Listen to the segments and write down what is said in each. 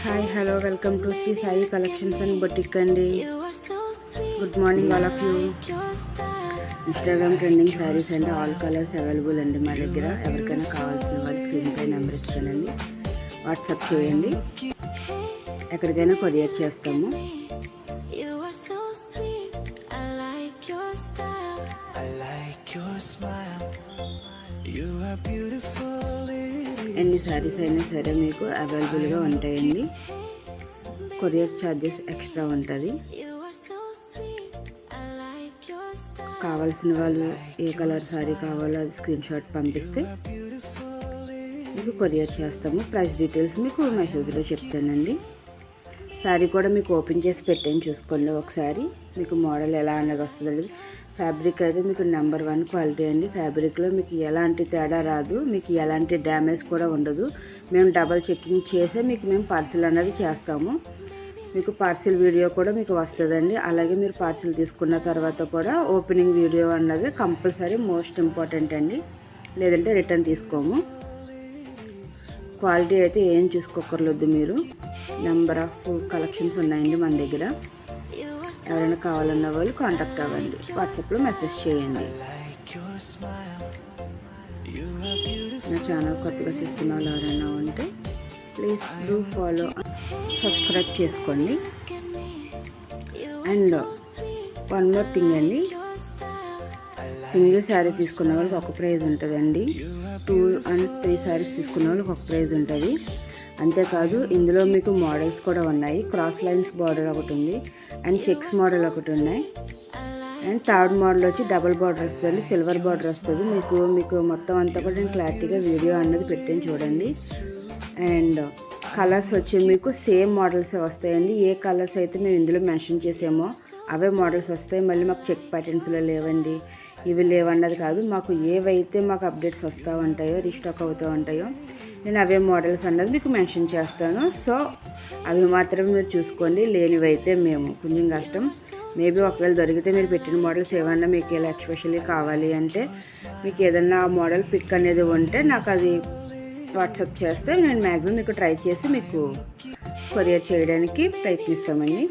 Hi hello welcome to Shri Sai collections and boutique అండి. Good morning all of you. Instagram trending saris అండి, all colours available అండి మా దగ్గర. ఎవరికైనా కావాల్సిన వాళ్ళు స్క్రీన్ పై నెంబర్ ఇస్తానండి, వాట్సాప్ చేయండి. ఎక్కడికైనా కొరియర్ చేస్తాము. ఎన్ని శారీస్ అయినా సరే మీకు అవైలబుల్గా ఉంటాయండి. కొరియర్ ఛార్జెస్ ఎక్స్ట్రా ఉంటుంది. కావాల్సిన వాళ్ళు ఏ కలర్ శారీ కావాలో అది స్క్రీన్ షాట్ పంపిస్తే మీకు కొరియర్ చేస్తాము. ప్రైస్ డీటెయిల్స్ మీకు మెసేజ్లో చెప్తానండి. శారీ కూడా మీకు ఓపెన్ చేసి పెట్టాను, చూసుకోండి ఒకసారి. మీకు మోడల్ ఎలా అన్నది వస్తుంది. ఫ్యాబ్రిక్ అయితే మీకు నెంబర్ 1 క్వాలిటీ అండి. ఫ్యాబ్రిక్లో మీకు ఎలాంటి తేడా రాదు, మీకు ఎలాంటి డ్యామేజ్ కూడా ఉండదు. మేము డబల్ చెక్కింగ్ చేసే మేము పార్సిల్ అన్నది చేస్తాము. మీకు పార్సిల్ వీడియో కూడా మీకు వస్తుందండి. అలాగే మీరు పార్సిల్ తీసుకున్న తర్వాత కూడా ఓపెనింగ్ వీడియో అన్నది కంపల్సరీ మోస్ట్ ఇంపార్టెంట్ అండి, లేదంటే రిటర్న్ తీసుకోము. క్వాలిటీ అయితే ఏం చూసుకోకర్లేదు మీరు. నెంబర్ ఆఫ్ కలెక్షన్స్ ఉన్నాయండి మన దగ్గర. ఎవరైనా కావాలన్న వాళ్ళు కాంటాక్ట్ అవ్వండి, వాట్సాప్లో మెసేజ్ చేయండి. నా ఛానల్ కొత్తగా చూస్తున్న వాళ్ళు ఎవరైనా ఉంటే ప్లీజ్ డూ ఫాలో, సబ్స్క్రైబ్ చేసుకోండి. అండ్ వన్ మోర్ థింగ్ అండి, సింగిల్ శారీ తీసుకున్న వాళ్ళకి ఒక ప్రైజ్ ఉంటుందండి. 2 and 3 శారీస్ తీసుకున్న వాళ్ళకి ఒక ప్రైజ్ ఉంటుంది. అంతేకాదు ఇందులో మీకు మోడల్స్ కూడా ఉన్నాయి. క్రాస్ లైన్స్ బార్డర్ ఒకటి ఉంది, అండ్ చెక్స్ మోడల్ ఒకటి ఉన్నాయి. అండ్ థర్డ్ మోడల్ వచ్చి డబుల్ బార్డర్ వస్తుంది, సిల్వర్ బార్డర్ వస్తుంది. మీకు మొత్తం అంతా కూడా నేను క్లారిటీగా వీడియో అన్నది పెట్టాను, చూడండి. అండ్ కలర్స్ వచ్చి మీకు సేమ్ మోడల్సే వస్తాయండి. ఏ కలర్స్ అయితే మేము ఇందులో మెన్షన్ చేసామో అవే మోడల్స్ వస్తాయి. మళ్ళీ మాకు చెక్ ప్యాటర్న్స్లో లేవండి, ఇవి లేవన్నది కాదు. మాకు ఏవైతే మాకు అప్డేట్స్ వస్తూ ఉంటాయో, రీస్టాక్ అవుతూ ఉంటాయో, నేను అవే మోడల్స్ అన్నది మీకు మెన్షన్ చేస్తాను. సో అవి మాత్రమే మీరు చూసుకోండి. లేనివైతే మేము కొంచెం కష్టం. మేబీ ఒకవేళ దొరికితే మీరు పెట్టిన మోడల్స్ ఏమన్నా మీకు ఇలా ఎక్స్పెషల్లీ కావాలి అంటే, మీకు ఏదన్నా మోడల్ పిక్ అనేది ఉంటే నాకు అది వాట్సాప్ చేస్తే నేను మ్యాక్సిమం మీకు ట్రై చేసి మీకు కొరియర్ చేయడానికి ప్రయత్నిస్తామండి.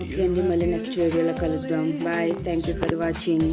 ఓకే అండి, మళ్ళీ నెక్స్ట్ వీడియోలో కలుద్దాం. Bye, thank you for watching.